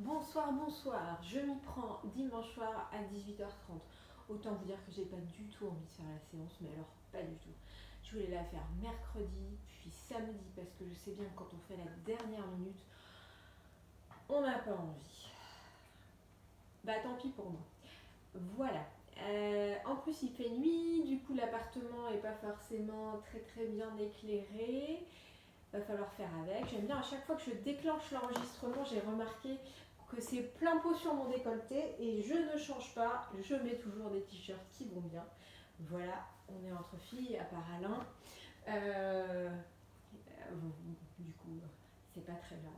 Bonsoir, bonsoir. Je m'y prends dimanche soir à 18h30. Autant vous dire que j'ai pas du tout envie de faire la séance, mais alors pas du tout. Je voulais la faire mercredi, puis samedi, parce que je sais bien que quand on fait la dernière minute, on n'a pas envie. Bah tant pis pour moi. Voilà. En plus, il fait nuit, du coup, l'appartement est pas forcément très très bien éclairé. Va falloir faire avec. J'aime bien à chaque fois que je déclenche l'enregistrement, j'ai remarqué que c'est plein pot sur mon décolleté et je ne change pas, je mets toujours des t-shirts qui vont bien. Voilà, on est entre filles à part Alain. Euh, du coup, c'est pas très grave.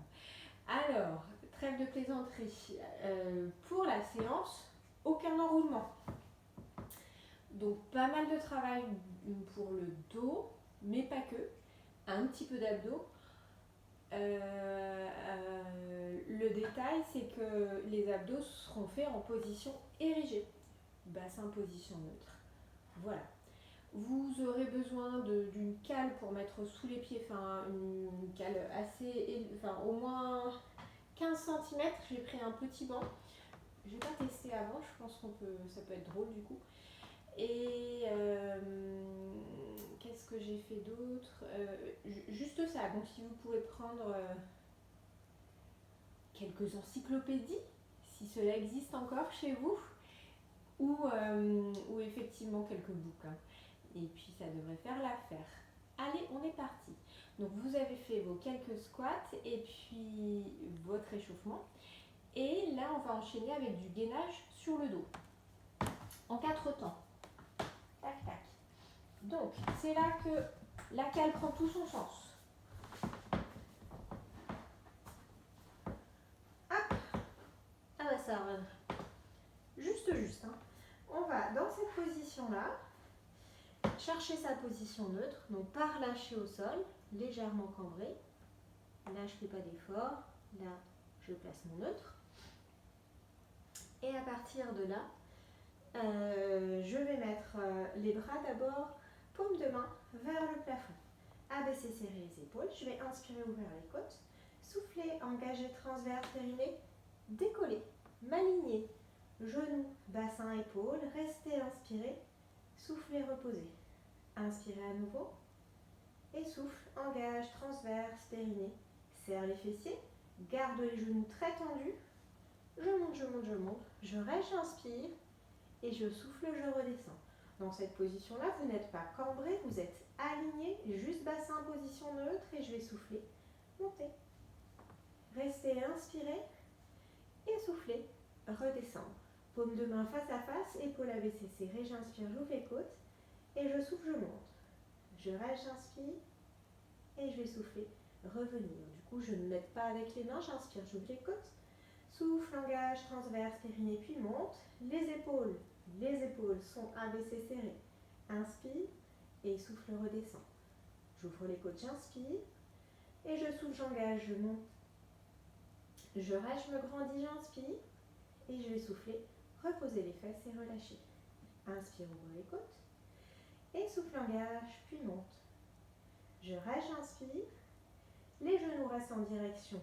Alors, trêve de plaisanterie. Pour la séance, aucun enroulement. Donc pas mal de travail pour le dos, mais pas que. Un petit peu d'abdos. Le détail, c'est que les abdos seront faits en position érigée, bassin position neutre. Voilà. Vous aurez besoin d'une cale pour mettre sous les pieds, enfin une cale assez, enfin au moins 15 cm. J'ai pris un petit banc. Je n'ai pas testé avant, je pense ça peut être drôle du coup. Et qu'est-ce que j'ai fait d'autre? Juste ça, donc si vous pouvez prendre quelques encyclopédies, si cela existe encore chez vous, ou effectivement quelques bouquins. Et puis ça devrait faire l'affaire. Allez, on est parti. Donc vous avez fait vos quelques squats et puis votre échauffement. Et là, on va enchaîner avec du gainage sur le dos. En 4 temps. Tac, tac. Donc, c'est là que la cale prend tout son sens. Hop. Ah bah ça, juste. Hein. On va dans cette position-là, chercher sa position neutre, donc pas relâcher au sol, légèrement cambré. Là, je ne fais pas d'effort. Là, je place mon neutre. Et à partir de là, je vais mettre les bras d'abord, paume de main vers le plafond. Abaisser, serrer les épaules. Je vais inspirer, ouvrir les côtes. Souffler, engager transverse, périnée. Décoller, m'aligner. Genoux, bassin, épaules. Restez inspiré. Soufflez, reposez. Inspirez à nouveau. Et souffle, engage, transverse, périnée. Serre les fessiers. Garde les genoux très tendus. Je monte, je monte, je monte. Je reste, j'inspire. Et je souffle, je redescends. Dans cette position-là, vous n'êtes pas cambré, vous êtes aligné, juste bassin, position neutre. Et je vais souffler, monter. Restez inspiré. Et souffler, redescendre. Paume de main face à face, épaule abaissée, serrée. J'inspire, j'ouvre les côtes. Et je souffle, je monte. Je reste, j'inspire. Et je vais souffler, revenir. Du coup, je ne m'aide pas avec les mains, j'inspire, j'ouvre les côtes. Souffle, engage, transverse, périnée, puis monte. Les épaules sont abaissées, serrées. Inspire et souffle, redescend. J'ouvre les côtes, j'inspire. Et je souffle, j'engage, je monte. Je reste, je me grandis, j'inspire. Et je vais souffler, reposer les fesses et relâcher. Inspire, ouvre les côtes. Et souffle, engage, puis monte. Je reste, j'inspire. Les genoux restent en direction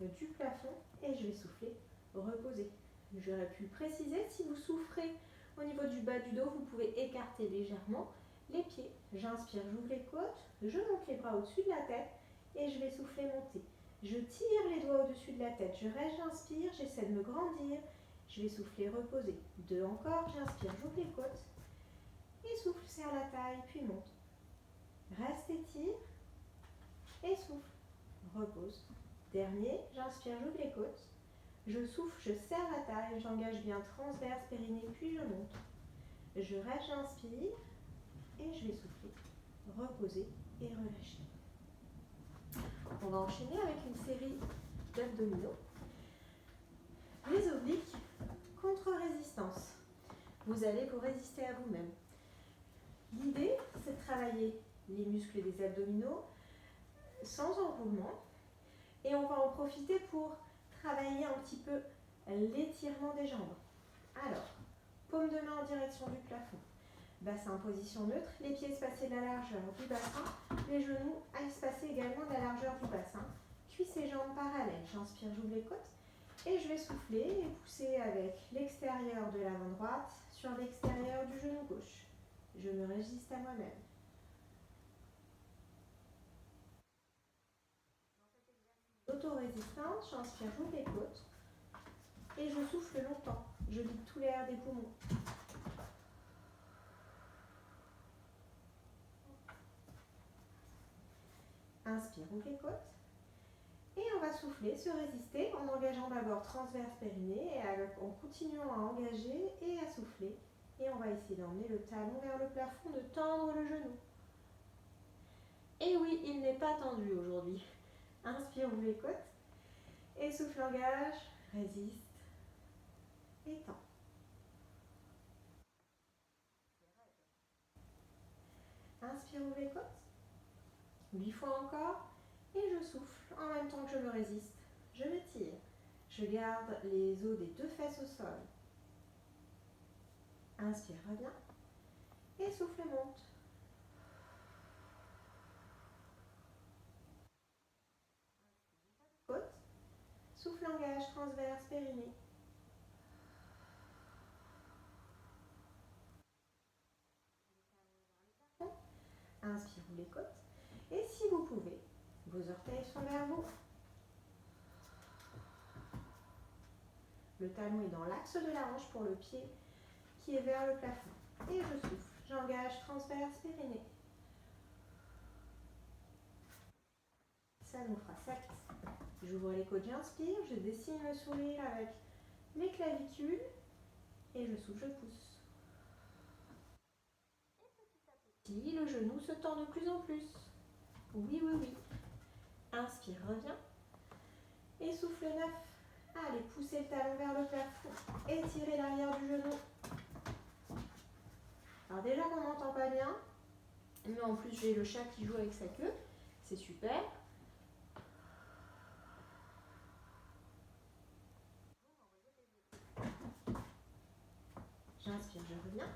du plafond et je vais souffler, reposer. J'aurais pu préciser, si vous souffrez au niveau du bas du dos, vous pouvez écarter légèrement les pieds. J'inspire, j'ouvre les côtes, je monte les bras au-dessus de la tête et je vais souffler, monter. Je tire les doigts au-dessus de la tête, je reste, j'inspire, j'essaie de me grandir, je vais souffler, reposer. 2 encore, j'inspire, j'ouvre les côtes et souffle, serre la taille, puis monte. Reste, étire et souffle. Repose. Dernier, j'inspire, j'ouvre les côtes. Je souffle, je serre la taille, j'engage bien transverse, périnée, puis je monte. Je reste, j'inspire et je vais souffler, reposer et relâcher. On va enchaîner avec une série d'abdominaux. Les obliques contre résistance. Vous allez vous résister à vous-même. L'idée, c'est de travailler les muscles des abdominaux sans enroulement. Et on va en profiter pour travailler un petit peu l'étirement des jambes. Alors, paume de main en direction du plafond. Bassin en position neutre, les pieds espacés de la largeur du bassin, les genoux espacés également de la largeur du bassin. Cuisses et jambes parallèles. J'inspire, j'ouvre les côtes. Et je vais souffler et pousser avec l'extérieur de l'avant droite sur l'extérieur du genou gauche. Je me résiste à moi-même. Auto-résistance, j'inspire, j'ouvre les côtes et je souffle longtemps. Je vide tout l'air des poumons. Inspire, ouvre les côtes. Et on va souffler, se résister en engageant d'abord transverse périnée et en continuant à engager et à souffler. Et on va essayer d'emmener le talon vers le plafond, de tendre le genou. Et oui, il n'est pas tendu aujourd'hui. Inspire, ouvre les côtes. Et souffle, engage, résiste et tend. Inspire, ouvre les côtes. 8 fois encore. Et je souffle en même temps que je me résiste. Je me tire. Je garde les os des deux fesses au sol. Inspire, reviens. Et souffle, monte. Côte. Souffle, engage, transverse, périnée. Inspire, ouvre les côtes. Et si vous pouvez, vos orteils sont vers vous. Le talon est dans l'axe de la hanche pour le pied qui est vers le plafond. Et je souffle. J'engage, transverse, périnée. Ça nous fera 7. J'ouvre les côtes, j'inspire, je dessine le sourire avec les clavicules et je souffle, je pousse. Et petit à petit, le genou se tend de plus en plus. Oui, oui, oui. Inspire, reviens. Et souffle 9. Allez, poussez le talon vers le plafond. Étirez l'arrière du genou. Alors déjà qu'on n'entend pas bien, mais en plus j'ai le chat qui joue avec sa queue. C'est super. J'inspire, je reviens.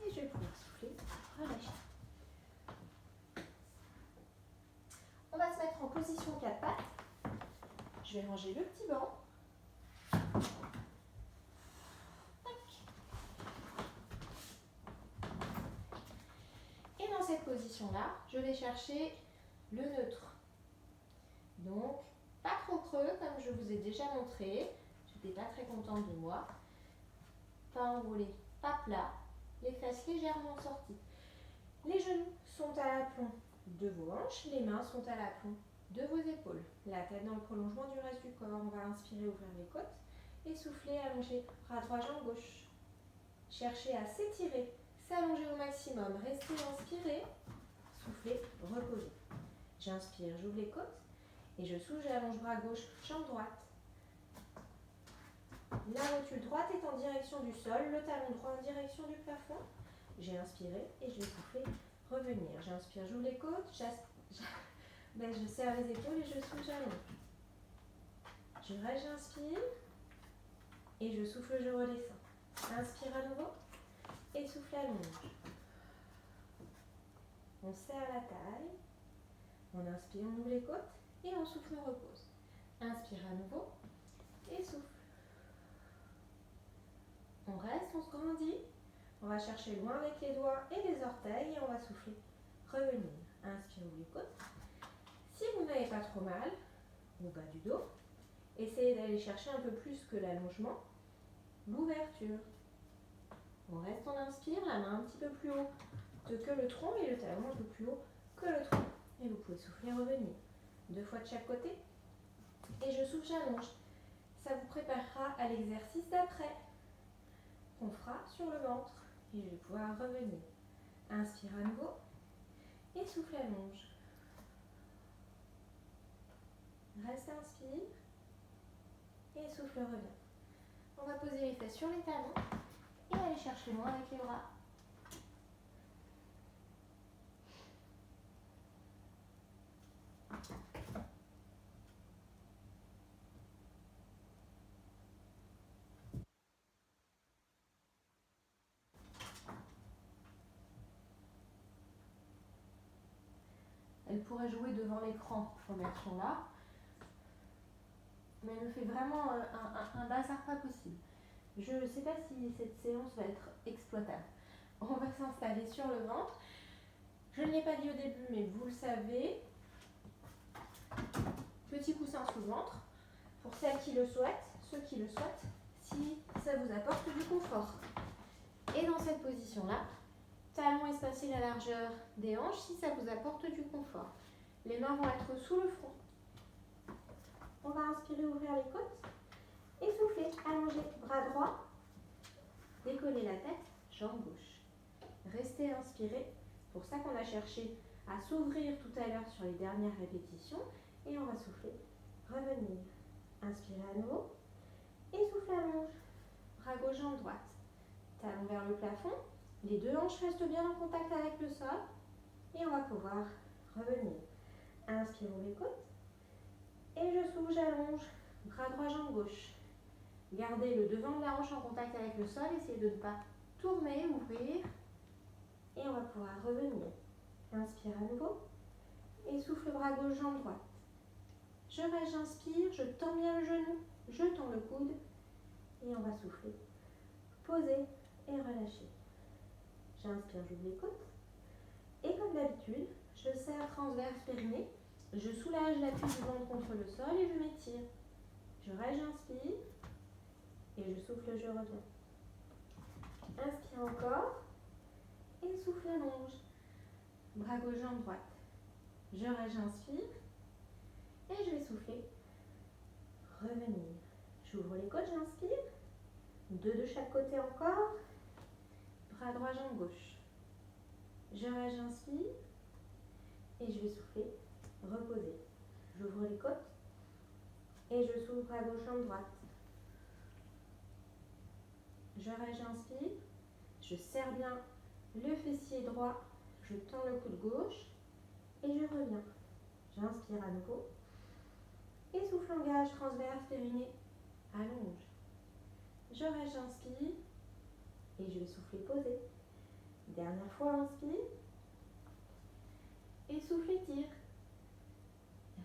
Et je vais pouvoir souffler, relâcher. On va se mettre en position 4 pattes. Je vais ranger le petit banc. Et dans cette position-là, je vais chercher le neutre. Donc, pas trop creux, comme je vous ai déjà montré. Je n'étais pas très contente de moi. Pas enroulé, pas plat. Les fesses légèrement sorties. Les genoux sont à l'aplomb de vos hanches. Les mains sont à l'aplomb de vos épaules. La tête dans le prolongement du reste du corps. On va inspirer, ouvrir les côtes. Et souffler, allonger. Bras droit, jambe gauche. Cherchez à s'étirer, s'allonger au maximum. Restez inspiré. Soufflez, reposez. J'inspire, j'ouvre les côtes. Et je souffle, j'allonge bras gauche, jambe droite. La rotule droite est en direction du sol, le talon droit en direction du plafond. J'ai inspiré et je vais souffler, revenir. J'inspire, j'ouvre les côtes, je serre les épaules et je souffle, j'allonge. Je reste, j'inspire et je souffle, je redescends. Inspire à nouveau et souffle, allonge. On serre la taille, on inspire, on ouvre les côtes et on souffle, on repose. Inspire à nouveau et souffle. On reste, on se grandit. On va chercher loin avec les doigts et les orteils et on va souffler. Revenir. Inspire, ouvre les côtes. Si vous n'avez pas trop mal au bas du dos, essayez d'aller chercher un peu plus que l'allongement, l'ouverture. On reste, on inspire, la main un petit peu plus haut que le tronc et le talon un peu plus haut que le tronc. Et vous pouvez souffler, revenir. 2 fois de chaque côté. Et je souffle, j'allonge. Ça vous préparera à l'exercice d'après qu'on fera sur le ventre. Et je vais pouvoir revenir. Inspire à nouveau. Et souffle, allonge. Reste, inspire. Et souffle, revient. On va poser les fesses sur les talons et aller chercher loin avec les bras. Elle pourrait jouer devant l'écran, cette formation-là. mais elle me fait vraiment un bazar pas possible. Je ne sais pas si cette séance va être exploitable. On va s'installer sur le ventre. Je ne l'ai pas dit au début, mais vous le savez. Petit coussin sous le ventre. Pour celles qui le souhaitent, ceux qui le souhaitent, si ça vous apporte du confort. Et dans cette position-là, talons espacés la largeur des hanches si ça vous apporte du confort. Les mains vont être sous le front. On va inspirer, ouvrir les côtes. Et souffler, allonger, bras droit. Décoller la tête, jambe gauche. Restez inspiré. C'est pour ça qu'on a cherché à s'ouvrir tout à l'heure sur les dernières répétitions. Et on va souffler, revenir. Inspirez à nouveau. Et souffle, allonge. Bras gauche, jambe droite. Talons vers le plafond. Les deux hanches restent bien en contact avec le sol. Et on va pouvoir revenir. Inspirons les côtes. Et je souffle, j'allonge. Bras droit, jambe gauche. Gardez le devant de la hanche en contact avec le sol. Essayez de ne pas tourner, ouvrir. Et on va pouvoir revenir. Inspire à nouveau. Et souffle, bras gauche, jambe droite. Je reste, j'inspire. Je tends bien le genou. Je tends le coude. Et on va souffler. Poser et relâcher. J'inspire, j'ouvre les côtes. Et comme d'habitude, je serre transverse périnée. Je soulage l'appui du ventre contre le sol et je m'étire. Je reste, j'inspire. Et je souffle, je reviens. Inspire encore. Et souffle, allonge. Bras gauche, jambe droite. Je reste, j'inspire. Et je vais souffler. Revenir. J'ouvre les côtes, j'inspire. Deux de chaque côté encore. Bras droit, jambe gauche. Je reste, j'inspire. Et je vais souffler. Reposer. J'ouvre les côtes. Et je souffle, bras gauche, jambe droite. Je reste, j'inspire. Je serre bien le fessier droit. Je tends le coude gauche. Et je reviens. J'inspire à nouveau. Et souffle, engage, transverse, périnée, allonge. Je reste, j'inspire. Et je vais souffler, poser. Dernière fois, inspire. Et souffle, étire.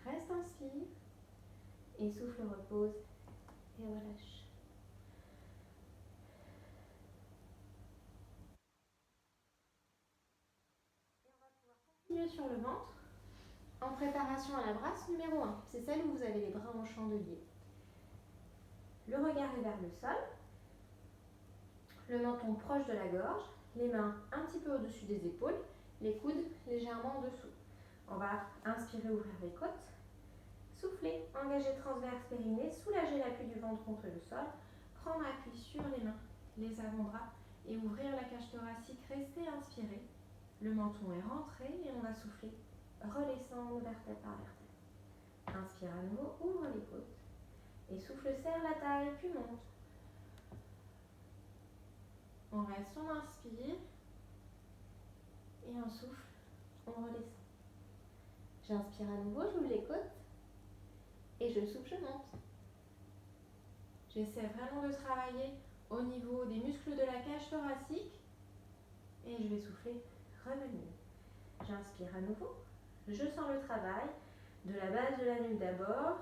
Reste, inspire. Et souffle, repose. Et relâche. Et on va pouvoir continuer sur le ventre. En préparation à la brasse numéro 1. C'est celle où vous avez les bras en chandelier. Le regard est vers le sol. Le menton proche de la gorge. Les mains un petit peu au-dessus des épaules. Les coudes légèrement en dessous. On va inspirer, ouvrir les côtes. Souffler, engager transverse périnée, soulager l'appui du ventre contre le sol. Prendre appui sur les mains, les avant-bras et ouvrir la cage thoracique. Restez inspiré. Le menton est rentré et on va souffler. Redescendre vertèbre par vertèbre. Inspire à nouveau, ouvre les côtes. Et souffle, serre la taille, puis monte. On reste, on inspire. Et on souffle, on redescend. J'inspire à nouveau, j'ouvre les côtes. Et je souffle, je monte. J'essaie vraiment de travailler au niveau des muscles de la cage thoracique. Et je vais souffler, revenir. J'inspire à nouveau. Je sens le travail de la base de la nuque d'abord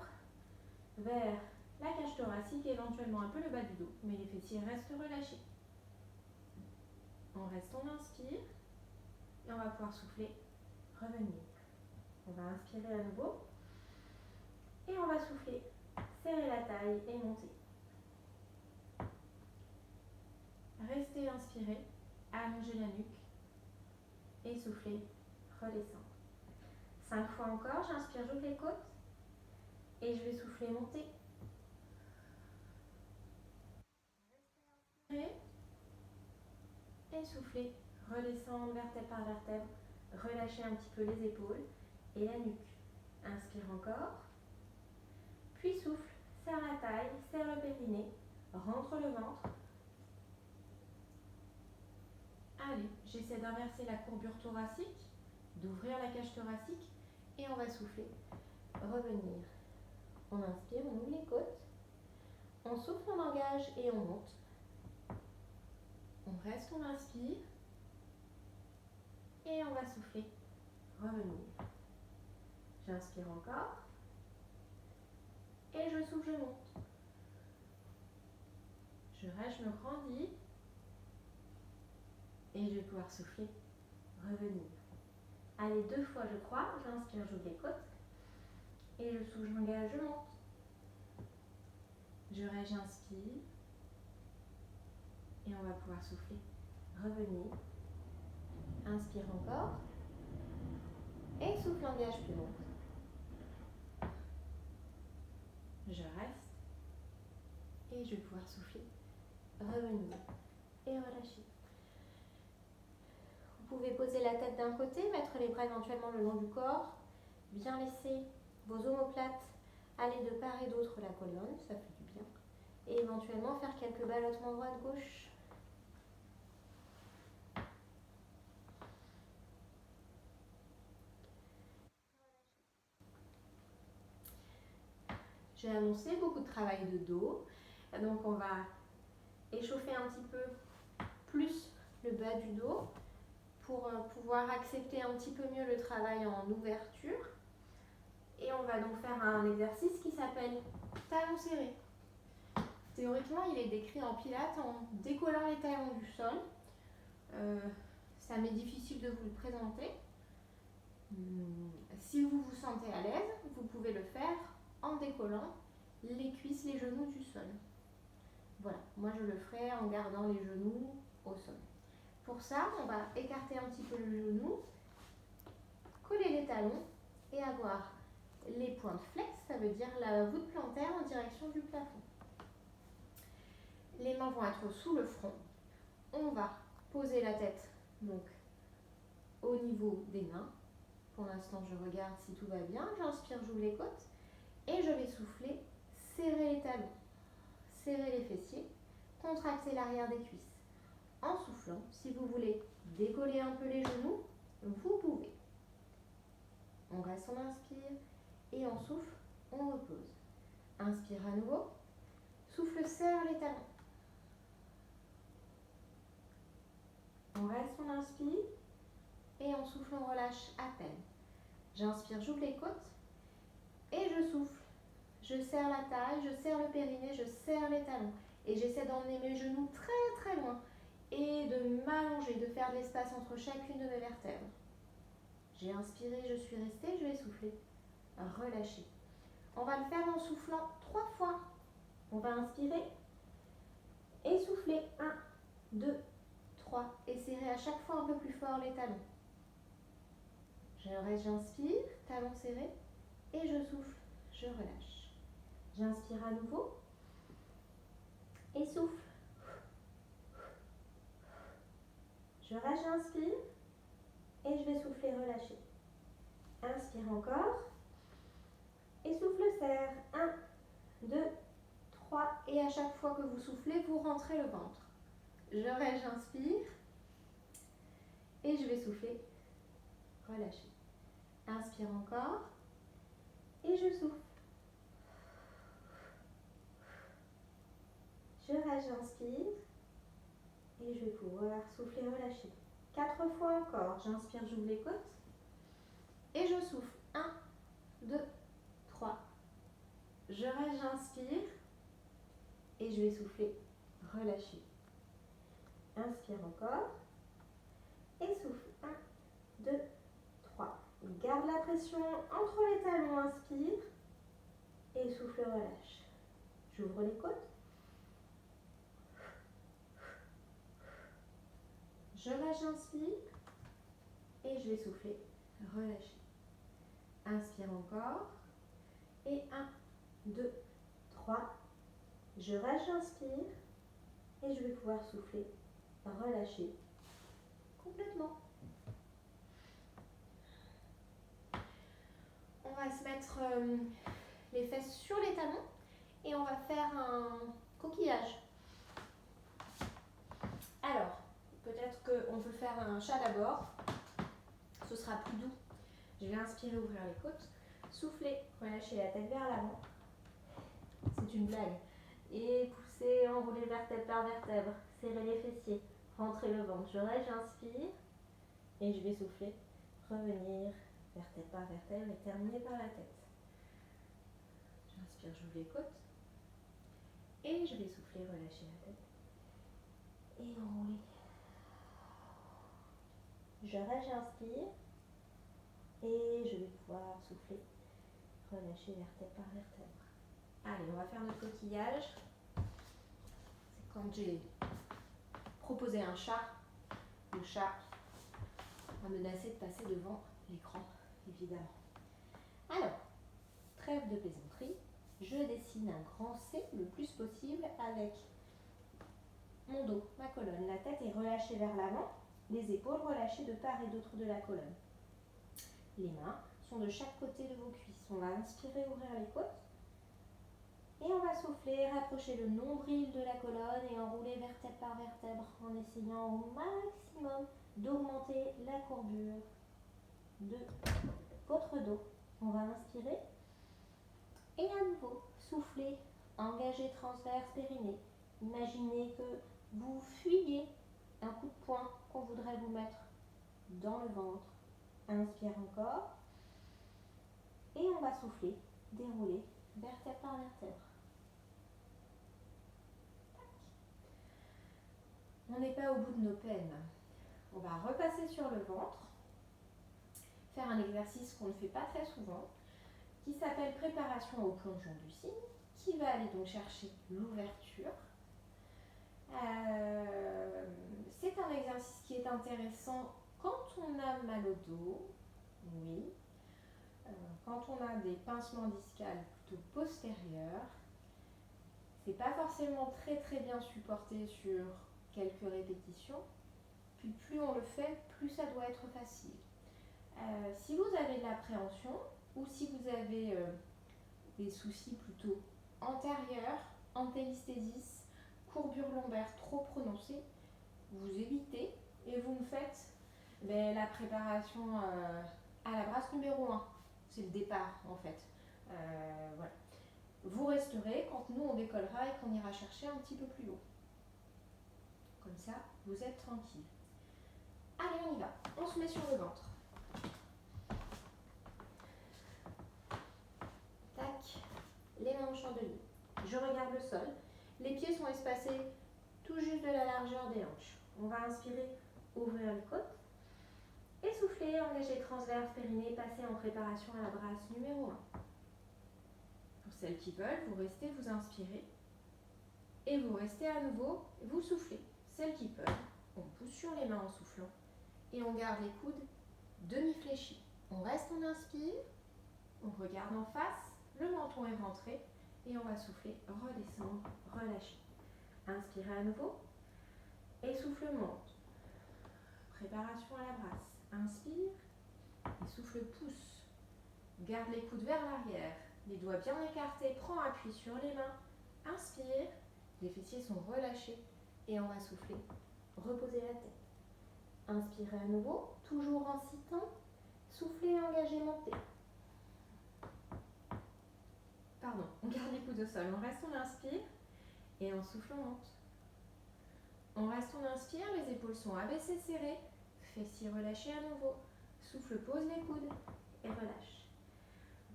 vers la cage thoracique et éventuellement un peu le bas du dos. Mais les fessiers restent relâchés. On reste, on inspire. Et on va pouvoir souffler, revenir. On va inspirer à nouveau. Et on va souffler, serrer la taille et monter. Restez inspiré, allongez la nuque. Et souffler, redescendre. 5 fois encore, j'inspire, j'ouvre les côtes. Et je vais souffler, monter. Restez inspiré. Et souffler, redescendre vertèbre par vertèbre. Relâchez un petit peu les épaules et la nuque. Inspire encore. Puis souffle, serre la taille, serre le périnée, rentre le ventre. Allez, j'essaie d'inverser la courbure thoracique, d'ouvrir la cage thoracique et on va souffler, revenir. On inspire, on ouvre les côtes, on souffle, on engage et on monte. On reste, on inspire et on va souffler, revenir. J'inspire encore Et je souffle, je monte. Je reste, je me grandis. Et je vais pouvoir souffler, revenir. Allez, 2 fois je crois. J'inspire, j'ouvre les côtes. Et je souffle, je m'engage, je monte. Je reste, j'inspire. Et on va pouvoir souffler, revenir. Inspire encore. Et souffle, engage, puis monte. Je reste. Et je vais pouvoir souffler, revenir et relâcher. Vous pouvez poser la tête d'un côté, mettre les bras éventuellement le long du corps. Bien laisser vos omoplates aller de part et d'autre la colonne, ça fait du bien. Et éventuellement faire quelques ballottements droite-gauche. J'ai annoncé beaucoup de travail de dos, donc on va échauffer un petit peu plus le bas du dos pour pouvoir accepter un petit peu mieux le travail en ouverture. Et on va donc faire un exercice qui s'appelle talons serrés. Théoriquement, il est décrit en pilates en décollant les talons du sol. Ça m'est difficile de vous le présenter. Si vous vous sentez à l'aise, vous pouvez le faire en décollant les cuisses, les genoux du sol. Voilà, moi je le ferai en gardant les genoux au sol. Pour ça, on va écarter un petit peu le genou, coller les talons et avoir les pointes flex, ça veut dire la voûte plantaire en direction du plafond. Les mains vont être sous le front. On va poser la tête donc au niveau des mains. Pour l'instant, je regarde si tout va bien. J'inspire, j'ouvre les côtes et je vais souffler, serrer les talons, serrer les fessiers, contracter l'arrière des cuisses. En soufflant, si vous voulez décoller un peu les genoux, vous pouvez. On reste, on inspire et on souffle, on repose. Inspire à nouveau, souffle, serre les talons. On reste, on inspire et on souffle, on relâche à peine. J'inspire, j'ouvre les côtes et je souffle. Je serre la taille, je serre le périnée, je serre les talons. Et j'essaie d'emmener mes genoux très très loin et de m'allonger, de faire de l'espace entre chacune de mes vertèbres. J'ai inspiré, je suis restée, je vais souffler. Relâcher. On va le faire en soufflant 3 fois. On va inspirer et souffler. 1, 2, 3. Et serrer à chaque fois un peu plus fort les talons. Je reste, j'inspire, talons serrés. Et je souffle, je relâche. J'inspire à nouveau. Et souffle. Je reste, j'inspire. Et je vais souffler, relâcher. Inspire encore. Et souffle, serre. 1, 2, 3. Et à chaque fois que vous soufflez, vous rentrez le ventre. Je reste, j'inspire. Et je vais souffler, relâcher. Inspire encore. Et je souffle. Je reste, j'inspire. Et je vais pouvoir souffler, relâcher. 4 fois encore. J'inspire, j'ouvre les côtes. Et je souffle. 1, 2, 3. Je reste, j'inspire. Et je vais souffler, relâcher. Inspire encore. Et souffle. 1, 2, 3. Garde la pression entre les talons. Inspire. Et souffle, relâche. J'ouvre les côtes. Je reste, j'inspire. Et je vais souffler, relâcher. Inspire encore. Et 1, 2, 3. Je reste, j'inspire. Et je vais pouvoir souffler, relâcher complètement. On va se mettre les fesses sur les talons et on va faire un coquillage. Alors, peut-être qu'on peut faire un chat d'abord. Ce sera plus doux. Je vais inspirer, ouvrir les côtes. Souffler, relâcher la tête vers l'avant. C'est une blague. Et pousser, enrouler vertèbre par vertèbre. Serrer les fessiers. Rentrer le ventre. Je reste, j'inspire. Et je vais souffler. Revenir, vertèbre par vertèbre et terminer par la tête. Inspire, j'ouvre les côtes. Et je vais souffler, relâcher la tête. Et enrouler. Je reste, j'inspire. Et je vais pouvoir souffler, relâcher vertèbre par vertèbre. Allez, on va faire notre coquillage. C'est quand j'ai proposé un chat. Le chat a menacé de passer devant l'écran, évidemment. Alors, trêve de plaisanterie. Je dessine un grand C le plus possible avec mon dos, ma colonne. La tête est relâchée vers l'avant, les épaules relâchées de part et d'autre de la colonne. Les mains sont de chaque côté de vos cuisses. On va inspirer, ouvrir les côtes. Et on va souffler, rapprocher le nombril de la colonne et enrouler vertèbre par vertèbre en essayant au maximum d'augmenter la courbure de votre dos. On va inspirer et à nouveau souffler, engager transverse périnée. Imaginez que vous fuyez un coup de poing qu'on voudrait vous mettre dans le ventre. Inspire encore. Et on va souffler, dérouler vertèbre par vertèbre. On n'est pas au bout de nos peines. On va repasser sur le ventre, faire un exercice qu'on ne fait pas très souvent, qui s'appelle préparation au plongeon du cygne, qui va aller donc chercher l'ouverture. C'est un exercice qui est intéressant quand on a mal au dos, oui, quand on a des pincements discales plutôt postérieurs. C'est pas forcément très bien supporté sur quelques répétitions, puis plus on le fait, plus ça doit être facile. Si vous avez de l'appréhension ou si vous avez des soucis plutôt antérieurs, antélesthésis, courbure lombaire trop prononcée, vous évitez et vous me faites la préparation à la brasse numéro 1. C'est le départ en fait. Voilà. Vous resterez quand nous on décollera et qu'on ira chercher un petit peu plus haut. Comme ça, vous êtes tranquille. Allez, on y va. On se met sur le ventre. Tac. Les mains au chandelier. Je regarde le sol. Les pieds sont espacés tout juste de la largeur des hanches. On va inspirer, ouvrir les côtes. Et souffler, engager transverse périnée, passer en préparation à la brasse numéro 1. Pour celles qui veulent, vous restez, vous inspirez. Et vous restez à nouveau, vous soufflez. Celles qui peuvent, on pousse sur les mains en soufflant. Et on garde les coudes demi-fléchis. On reste, on inspire. On regarde en face. Le menton est rentré. Et on va souffler, redescendre, relâcher. Inspirez à nouveau. Et souffle monte. Préparation à la brasse. Inspire. Et souffle pousse. Garde les coudes vers l'arrière. Les doigts bien écartés. Prends appui sur les mains. Inspire. Les fessiers sont relâchés. Et on va souffler. Reposer la tête. Inspirez à nouveau. Toujours en citant. Soufflez, engagez, montez. Pardon. On garde les coudes au sol. On reste, on inspire. Et en souffle, on monte. On reste, on inspire. Les épaules sont abaissées, serrées. Fessiers relâchés à nouveau. Souffle, pose les coudes. Et relâche.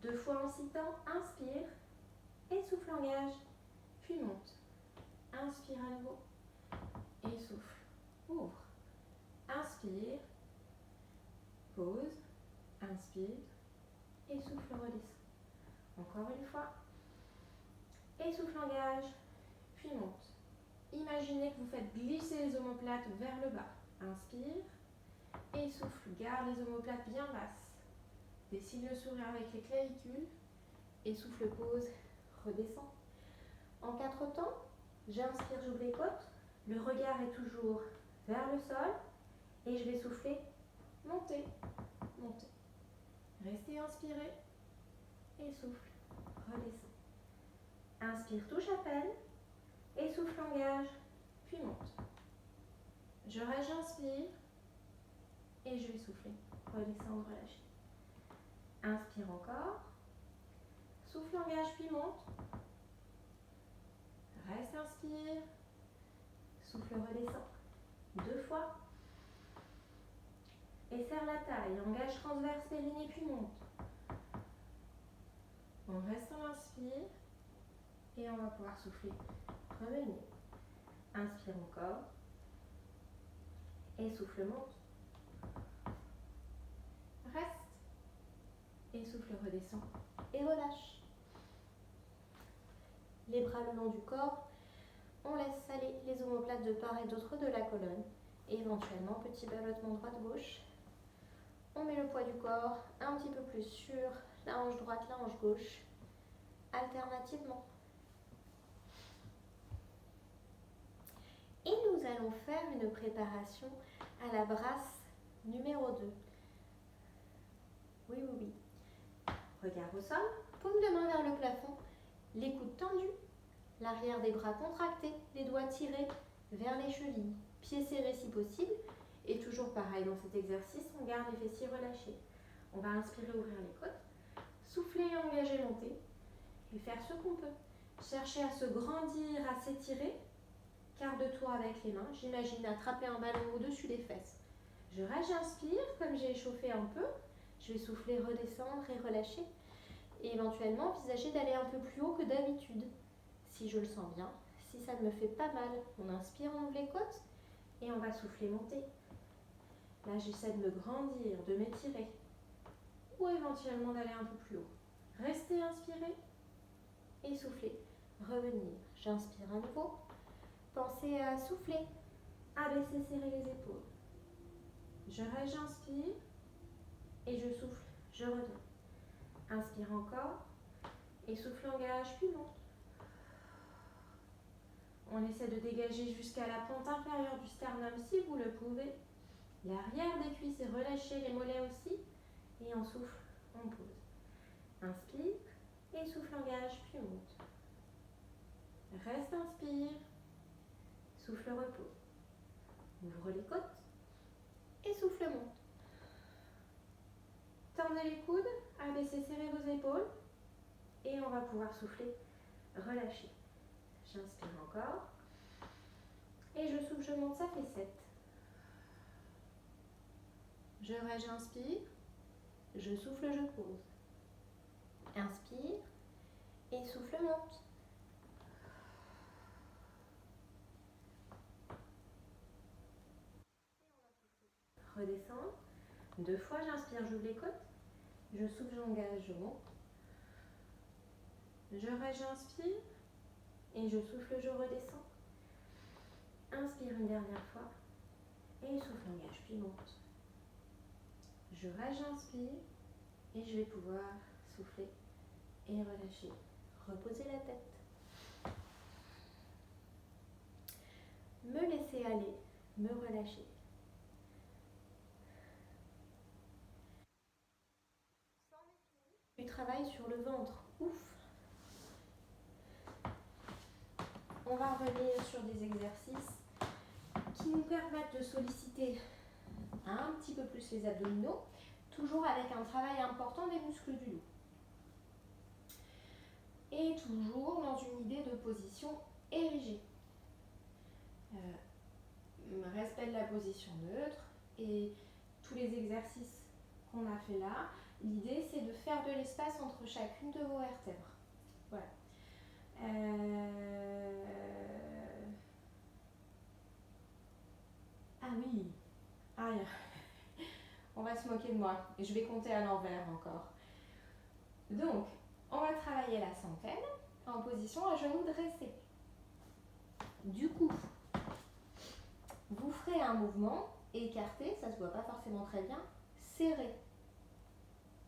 2 fois en citant. Inspire. Et souffle, engage. Puis monte. Inspire à nouveau. Et souffle. Ouvre. Inspire. Pause. Inspire. Et souffle, redescend. Encore une fois. Et souffle, engage. Puis monte. Imaginez que vous faites glisser les omoplates vers le bas. Inspire. Et souffle. Garde les omoplates bien basses. Dessine le sourire avec les clavicules. Et souffle, pause. Redescend. En 4 temps, j'inspire, j'ouvre les côtes. Le regard est toujours vers le sol. Et je vais souffler. Monter. Monter. Restez inspiré. Et souffle. Redescend. Inspire, touche à peine. Et souffle, engage. Puis monte. Je reste, j'inspire. Et je vais souffler. Redescendre, relâcher. Inspire encore. Souffle, engage, puis monte. Reste, inspire. Souffle, redescend. 2 fois. Et serre la taille. Engage transverse périnée, puis monte. On reste, on inspire. Et on va pouvoir souffler. Revenez. Inspire encore. Et souffle monte. Reste. Et souffle redescend. Et relâche. Les bras le long du corps. On laisse aller les omoplates de part et d'autre de la colonne. Et éventuellement, petit ballottement droite-gauche. On met le poids du corps un petit peu plus sur la hanche droite, la hanche gauche, alternativement. Et nous allons faire une préparation à la brasse numéro 2. Oui, oui, oui. Regard au sol, paume de main vers le plafond, les coudes tendus, l'arrière des bras contractés, les doigts tirés vers les chevilles, pieds serrés si possible. Et toujours pareil dans cet exercice, on garde les fessiers relâchés. On va inspirer, ouvrir les côtes, souffler et engager, monter. Et faire ce qu'on peut. Chercher à se grandir, à s'étirer. Quart de tour avec les mains. J'imagine attraper un ballon au-dessus des fesses. Je reste, j'inspire, comme j'ai échauffé un peu. Je vais souffler, redescendre et relâcher. Et éventuellement, envisager d'aller un peu plus haut que d'habitude. Si je le sens bien, si ça me fait pas mal, on inspire, on ouvre les côtes. Et on va souffler, monter. Là, j'essaie de me grandir, de m'étirer. Ou éventuellement d'aller un peu plus haut. Restez inspiré. Et souffler, revenir. J'inspire à nouveau. Pensez à souffler, abaisser, serrer les épaules. Je reste, j'inspire et je souffle, je reviens. Inspire encore et souffle, engage, puis monte. On essaie de dégager jusqu'à la pointe inférieure du sternum si vous le pouvez. L'arrière des cuisses est relâché, les mollets aussi. Et on souffle, on pose. Inspire et souffle, engage, puis monte. Reste, inspire. Souffle, repose. Ouvre les côtes et souffle, monte. Tendez les coudes, abaissez, serrez vos épaules. Et on va pouvoir souffler, relâcher. J'inspire encore. Et je souffle, je monte, ça fait 7. Je reste, j'inspire. Je souffle, je pose. Inspire. Et souffle, monte. Redescendre. 2 fois, j'inspire, j'ouvre les côtes. Je souffle, j'engage, je monte. Je reste, j'inspire. Et je souffle, je redescends. Inspire une dernière fois. Et souffle, engage, puis monte. Je reste, j'inspire. Et je vais pouvoir souffler et relâcher. Reposer la tête. Me laisser aller, me relâcher. Du travail sur le ventre. Ouf. On va revenir sur des exercices qui nous permettent de solliciter un petit peu plus les abdominaux, toujours avec un travail important des muscles du dos. Et toujours dans une idée de position érigée. Respect de la position neutre et tous les exercices qu'on a fait là, l'idée c'est de faire de l'espace entre chacune de vos vertèbres. Voilà. Ah oui. Ah, on va se moquer de moi. Et je vais compter à l'envers encore. Donc, on va travailler la centaine en position à genoux dressés. Du coup, vous ferez un mouvement écarté, ça se voit pas forcément très bien, serré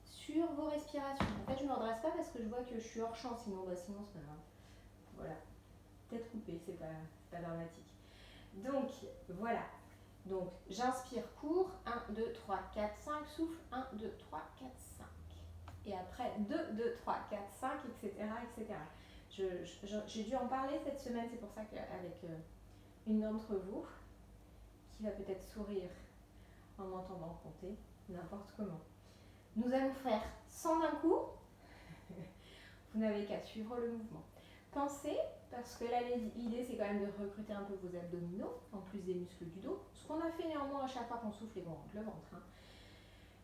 sur vos respirations. En fait, je ne me redresse pas parce que je vois que je suis hors champ, sinon c'est pas grave. Voilà, tête coupée, c'est pas dramatique. Donc, voilà. Donc, j'inspire court, 1, 2, 3, 4, 5, souffle, 1, 2, 3, 4, 5. Et après, 2, 2, 3, 4, 5, etc. etc. J'ai dû en parler cette semaine, c'est pour ça qu'avec une d'entre vous, qui va peut-être sourire en m'entendant compter, n'importe comment. Nous allons faire 100 d'un coup. Vous n'avez qu'à suivre le mouvement. Pensez, parce que là l'idée c'est quand même de recruter un peu vos abdominaux, en plus des muscles du dos. Ce qu'on a fait néanmoins à chaque fois qu'on souffle et qu'on rentre le ventre. Hein.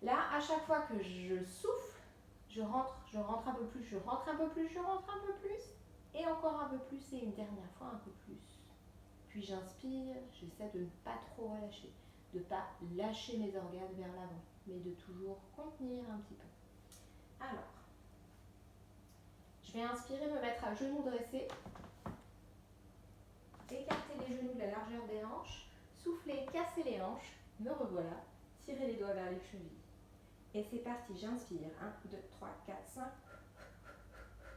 Là, à chaque fois que je souffle, je rentre un peu plus, je rentre un peu plus, je rentre un peu plus. Et encore un peu plus et une dernière fois un peu plus. Puis j'inspire, j'essaie de ne pas trop relâcher, de ne pas lâcher mes organes vers l'avant, mais de toujours contenir un petit peu. Alors, je vais inspirer, me mettre à genoux dressés, écarter les genoux de la largeur des hanches, souffler, casser les hanches, me revoilà, tirer les doigts vers les chevilles. Et c'est parti, j'inspire. 1, 2, 3, 4, 5.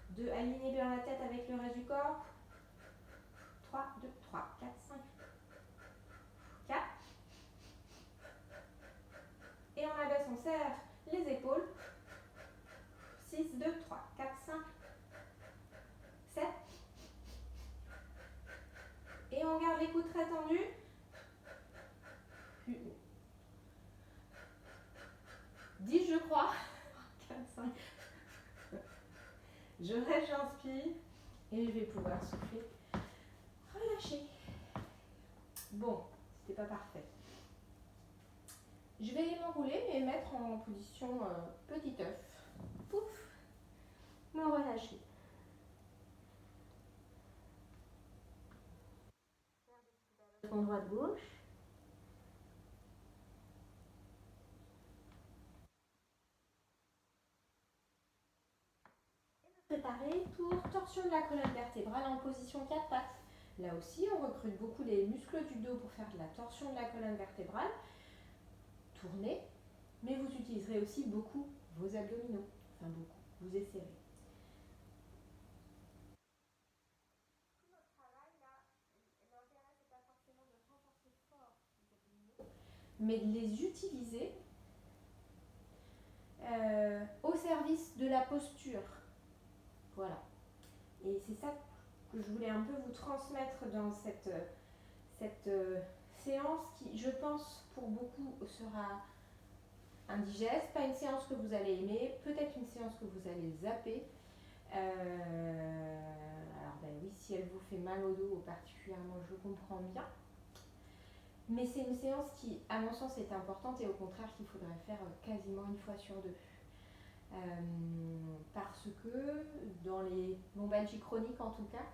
2, alignez bien la tête avec le reste du corps. 3, 2, 3, 4, 5. 4. Et on abaisse, on serre les épaules. 6, 2, 3, 4, 5, 7. Et on garde les coudes très tendus. 10, je crois. 4, 5. Je reste, j'inspire. Et je vais pouvoir souffler. Relâcher. Bon, c'était pas parfait. Je vais m'enrouler et mettre en position petit œuf. Pouf. Me relâcher. Droite-gauche. Préparer pour torsion de la colonne vertébrale en position 4 pattes. Là aussi, on recrute beaucoup les muscles du dos pour faire de la torsion de la colonne vertébrale. Tournez, mais vous utiliserez aussi beaucoup vos abdominaux. Enfin beaucoup, vous essayerez. Mais de les utiliser au service de la posture. Voilà. Et c'est ça que je voulais un peu vous transmettre dans cette séance qui, je pense, pour beaucoup sera indigeste, pas une séance que vous allez aimer, peut-être une séance que vous allez zapper. Alors ben oui, si elle vous fait mal au dos particulièrement, je comprends bien. Mais c'est une séance qui, à mon sens, est importante et au contraire qu'il faudrait faire quasiment une fois sur deux. Parce que dans les lombalgies chroniques en tout cas,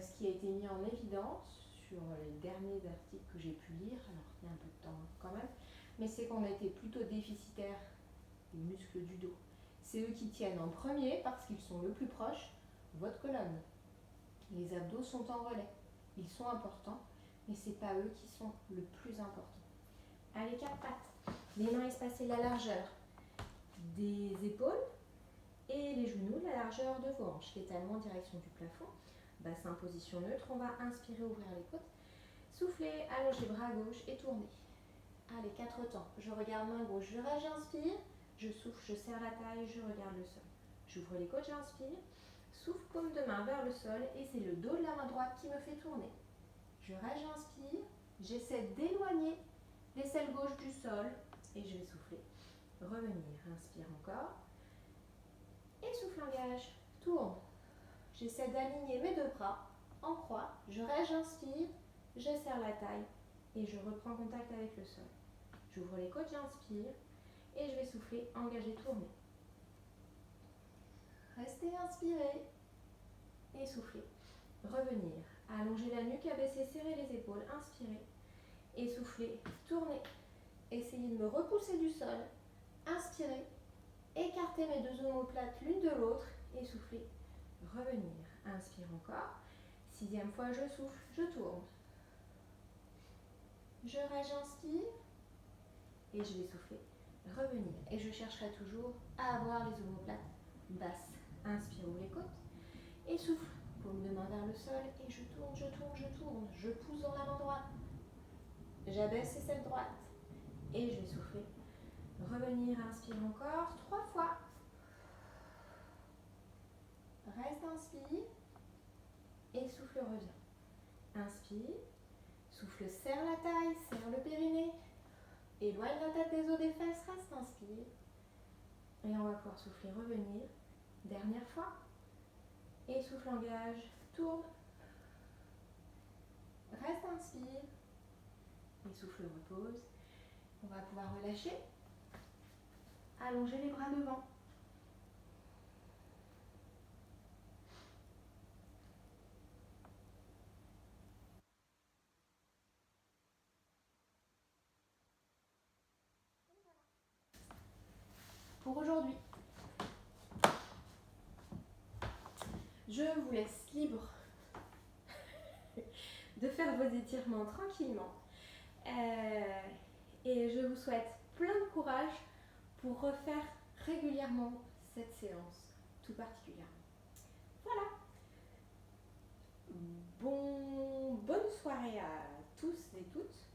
ce qui a été mis en évidence sur les derniers articles que j'ai pu lire, alors il y a un peu de temps quand même, mais c'est qu'on a été plutôt déficitaire des muscles du dos. C'est eux qui tiennent en premier parce qu'ils sont le plus proches de votre colonne. Les abdos sont en relais. Ils sont importants, mais ce n'est pas eux qui sont le plus important. Allez, 4 pattes. Les mains espacées la largeur des épaules et les genoux la largeur de vos hanches. Les talons en direction du plafond. Bassin position neutre. On va inspirer, ouvrir les côtes. Souffler, allonger bras à gauche et tourner. Allez, 4 temps. Je regarde main gauche, je reste, j'inspire. Je souffle, je serre la taille, je regarde le sol. J'ouvre les côtes, j'inspire. Souffle, paume de main vers le sol et c'est le dos de la main droite qui me fait tourner. Je reste, j'inspire. J'essaie d'éloigner l'aisselle gauche du sol et je vais souffler. Revenir, inspire encore. Et souffle, engage, tourne. J'essaie d'aligner mes deux bras en croix. Je reste, j'inspire. Je serre la taille et je reprends contact avec le sol. J'ouvre les côtes, j'inspire et je vais souffler, engager, tourner. Restez inspiré et souffler. Revenir, allonger la nuque, abaisser, serrer les épaules, inspirer et souffler, tourner. Essayez de me repousser du sol, inspirez, écartez mes deux omoplates l'une de l'autre et souffler, revenir. Inspire encore. 6e fois, je souffle, je tourne. Je reste, j'inspire et je vais souffler, revenir. Et je chercherai toujours à avoir les omoplates basses. Inspire, ouvre les côtes et souffle. Paume de main vers le sol et je tourne, je tourne, je tourne. Je pousse dans la main droite. J'abaisse l'aisselle droite et je vais souffler. Revenir, inspire encore 3 fois. Reste, inspire et souffle, revient. Inspire, souffle, serre la taille, serre le périnée. Éloigne la tête des os des fesses, reste, inspire. Et on va pouvoir souffler, revenir. Dernière fois. Et souffle, engage, tourne. Reste, inspire. Et souffle, repose. On va pouvoir relâcher. Allonger les bras devant. je vous laisse libre de faire vos étirements tranquillement. Et je vous souhaite plein de courage pour refaire régulièrement cette séance, tout particulièrement. Voilà. Bonne soirée à tous et toutes.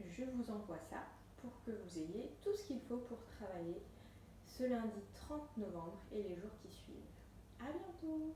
Je vous envoie ça pour que vous ayez tout ce qu'il faut pour travailler ce lundi 30 novembre et les jours qui suivent. À bientôt!